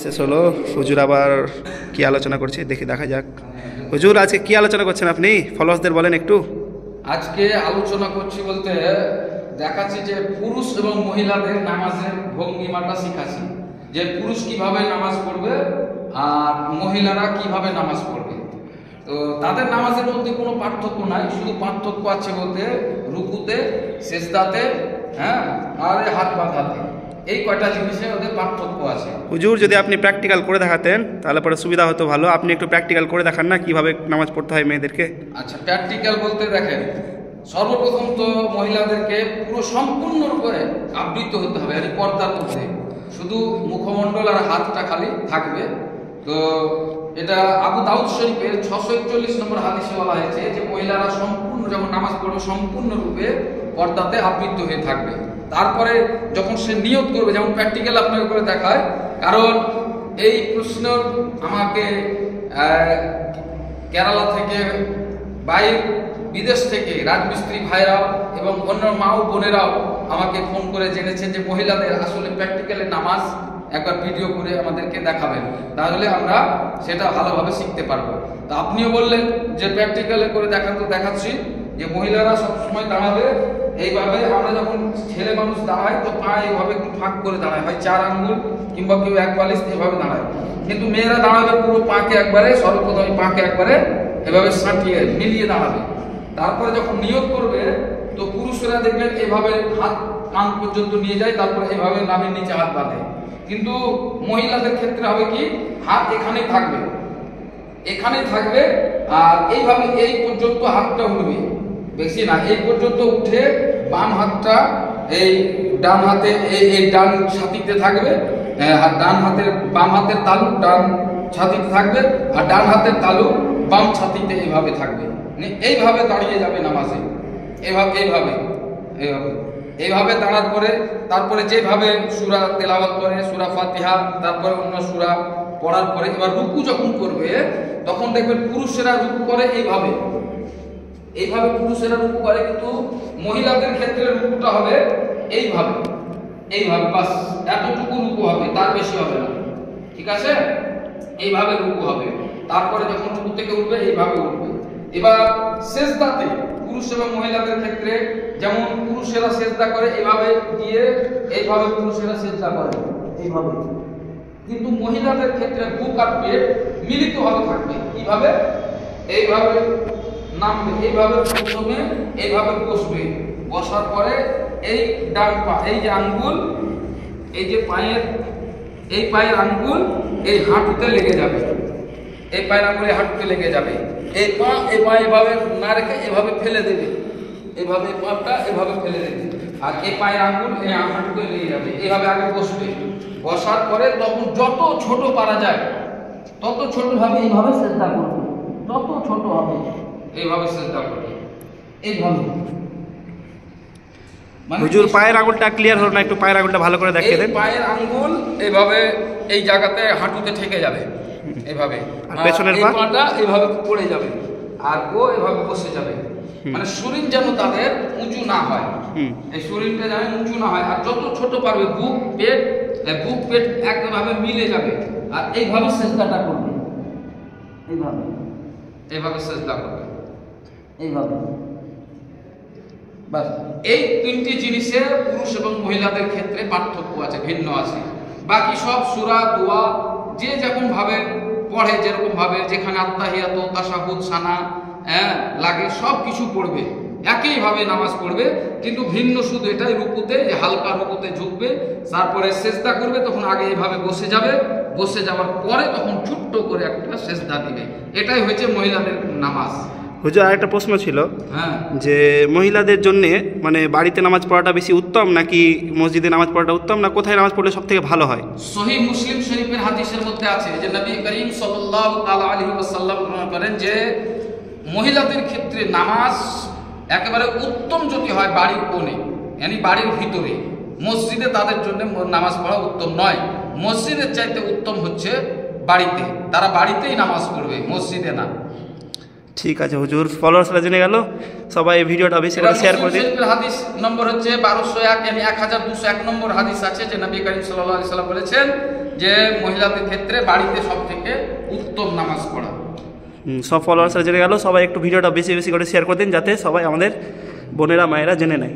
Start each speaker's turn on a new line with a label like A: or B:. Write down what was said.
A: শেষ হলো। হুজুর আবার কি আলোচনা করছে দেখি, দেখা যাক। হুজুর আজকে কি আলোচনা করছেন আপনি, ফলোয়ার্সদের বলেন একটু।
B: আজকে আলোচনা করছি বলতে দেখাচ্ছি যে পুরুষ এবং মহিলাদের নামাজের ভঙ্গিমাটা শিখাচ্ছি, যে পুরুষ কিভাবে নামাজ পড়বে আর মহিলারা কিভাবে নামাজ পড়বে। তো তাদের নামাজের মধ্যে কোনো পার্থক্য নাই, শুধু পার্থক্য আছে বলতে রুকুতে, সেজদাতে, হ্যাঁ, আর হাত বাঁধাতে, এই কয়টা জিনিসে ওদের পার্থক্য আছে।
A: হুজুর যদি আপনি প্র্যাকটিক্যাল করে দেখাতেন তাহলে পরে সুবিধা হতো ভালো। আপনি একটু প্র্যাকটিক্যাল করে দেখান না কিভাবে নামাজ পড়তে হয় মেয়েদেরকে।
B: আচ্ছা, প্র্যাকটিক্যাল বলতে দেখেন, সর্বপ্রথম তো মহিলাদেরকে পুরো সম্পূর্ণরূপে আবৃত হতে হবে, আর পর্দার মধ্যে শুধু মুখমণ্ডল আর হাতটা খালি থাকবে। তো এটা আবু দাউদ শরীফের 641 নম্বর হাদিসে বলা হয়েছে যে মহিলারা সম্পূর্ণ যখন নামাজ পড়বে সম্পূর্ণরূপে পর্দাতে আবৃত হয়ে থাকবে। তারপরে যখন সে নিয়ত করবে, যেমন প্র্যাকটিক্যাল আপনাকে করে দেখায়, কারণ এই প্রশ্ন আমাকে কেরালা থেকে, বাইরে বিদেশ থেকে রাজমিস্ত্রি ভাইরাও এবং অন্য মা ও বোনেরাও আমাকে ফোন করে জেনেছেন যে মহিলাদের আসলে প্র্যাকটিক্যালে নামাজ একবার ভিডিও করে আমাদেরকে দেখাবেন, তাহলে আমরা সেটা ভালোভাবে শিখতে পারবো। তো আপনিও বললেন যে প্র্যাকটিক্যালে করে দেখান, তো দেখাচ্ছি যে মহিলারা সবসময় দাঁড়াবে এইভাবে। আমরা যখন ছেলে মানুষ দাঁড়াই তো পা এইভাবে একটু ফাঁক করে দাঁড়ায়, হয় 4 আঙ্গুল কিংবা কেউ 1 বালিশ এভাবে দাঁড়ায়, কিন্তু মেয়েরা দাঁড়াবে পুরো পাকে একবারে, সর্বপ্রথম পাকে একবারে এভাবে সাঁটিয়ে মিলিয়ে দাঁড়াবে। তারপরে যখন নিয়োগ করবে তো পুরুষরা দেখবেন এভাবে হাত কান পর্যন্ত নিয়ে যায়, তারপরে এভাবে নাভির নিচে হাত বাঁধে। কিন্তু মহিলাদের ক্ষেত্রে হবে কি, হাত এখানেই থাকবে, এখানেই থাকবে, আর এইভাবে এই পর্যন্ত হাতটা উঠবে, বেশি না, এই পর্যন্ত উঠে বাম হাতটা এই ডান হাতে এই ডান ছাতিতে থাকবে, বাম হাতের তালু ডান ছাতিতে থাকবে, আর ডান হাতের তালু বাম ছাতিতে এইভাবে থাকবে। এইভাবে দাঁড়িয়ে যাবে নামাজে, এইভাবে দাঁড়ার পরে তারপরে যেভাবে সূরা তেলাওয়াত করে, সূরা ফাতিহা, তারপরে অন্য সূরা পড়ার পরে এবার রুকু যখন করবে তখন দেখবেন পুরুষেরা রুকু করে এইভাবে পুরুষেরা রুকু করে, কিন্তু মহিলাদের ক্ষেত্রে রুকুটা হবে এইভাবে বাস এতটুকু রুকু হবে, তার বেশি হবে না, ঠিক আছে? এইভাবে রুকু হবে। তারপরে যখন রুকু থেকে উঠবে এইভাবে উঠবে। এবার সেজদাতে পুরুষ এবং মহিলাদের ক্ষেত্রে যেমন পুরুষেরা সেজদা করে এভাবে গিয়ে এইভাবে পুরুষেরা সেজদা করে এইভাবে, কিন্তু মহিলাদের ক্ষেত্রে বুক আর পেট মিলিতভাবে থাকবে। কিভাবে? এইভাবে নামবে, এইভাবে প্রথমে এইভাবে বসবে, বসার পরে এই ডান পা, এই যে আঙ্গুল, এই যে পায়ের আঙ্গুল এই হাঁটুতে লেগে যাবে, এই পায়ের আঙ্গুলে হাঁটুতে লেগে যাবে। এই পা এভাবে না রেখে এভাবে ফেলে দেবে, এইভাবে পাটা এভাবে ফেলে দেবে, আর এই পায়ের আঙ্গুল এই হাঁটুতে লেগে যাবে। এইভাবে আগে বসবে, বসার পরে তখন যত ছোট পারা যায় তত ছোট ভাবে এইভাবে সেজদা করবে, যত ছোট হবে এইভাবে সেজদা করবে, এইভাবে।
A: হুজুর পায়ের আঙ্গুলটা ক্লিয়ার হলো না, একটু পায়ের আঙ্গুলটা ভালো করে দেখিয়ে দেন।
B: পায়ের আঙ্গুল এইভাবে এই জায়গাতে হাঁটুতে ঠেকে যাবে এইভাবে,
A: আর পেছনের
B: পাটা এইভাবে পড়ে যাবে, আর ও এভাবে বসে যাবে। মানে শরীর যেন তাদের উঁচু না হয়, এই শরীরটা যেন উঁচু না হয়, আর যত ছোট পারবে বুক পেট একভাবে মিলে যাবে, আর এইভাবে সেজদাটা করবে, এইভাবে সেজদা করবে, এইভাবে। বাস এই 3টি জিনিসে পুরুষ এবং মহিলাদের ক্ষেত্রে পার্থক্য আছে, ভিন্ন আছে। বাকি সব সূরা দোয়া যে যেমন ভাবে পড়ে, যেরকম ভাবে যেখানে আত্তাহিয়াত, তাশাহুদ, সানা লাগে সব কিছু পড়বে, একইভাবে নামাজ পড়বে, কিন্তু ভিন্ন শুধু এটাই রুকুতে হালকা রুকুতে ঝুঁকবে, তারপরে সেজদা করবে, তখন আগে এইভাবে বসে যাবে, বসে যাওয়ার পরে তখন ছোট্ট করে একটা সেজদা দিবে। এটাই হয়েছে মহিলাদের নামাজ।
A: হুজুর আরেকটা প্রশ্ন ছিল, যে মহিলাদের জন্য মানে বাড়িতে নামাজ পড়াটা বেশি উত্তম নাকি মসজিদে নামাজ পড়াটা উত্তম, না কোথায় নামাজ পড়লে সবথেকে ভালো হয়?
B: সহিহ মুসলিম শরীফের হাদিসের মধ্যে আছে যে নবী করিম সাল্লাল্লাহু তাআলা আলাইহি ওয়াসাল্লাম বলেন যে মহিলাদের ক্ষেত্রে নামাজ একেবারে উত্তম যদি হয় বাড়ির কোণে, মানে বাড়ির ভিতরে, মসজিদে তাদের জন্য নামাজ পড়া উত্তম নয়। মসজিদের চাইতে উত্তম হচ্ছে বাড়িতে, তারা বাড়িতেই নামাজ পড়বে, মসজিদে না।
A: ঠিক আছে হুজুর, ফলোয়ার্সরা জেনে গেল, সবাই এই ভিডিওটা বেশি করে শেয়ার করে দিন।
B: হাদিস নম্বর হচ্ছে 1201, yani 1201 নম্বর হাদিস আছে যে নবী করিম সাল্লাল্লাহু আলাইহি সাল্লাম বলেছেন যে মহিলাদের ক্ষেত্রে বাড়িতে সবথেকে উত্তম নামাজ পড়া।
A: সব ফলোয়ার্সরা জেনে গেল, সবাই একটু ভিডিওটা বেশি বেশি করে শেয়ার করে দিন যাতে সবাই আমাদের বোনেরা মায়েরা জেনে নেয়।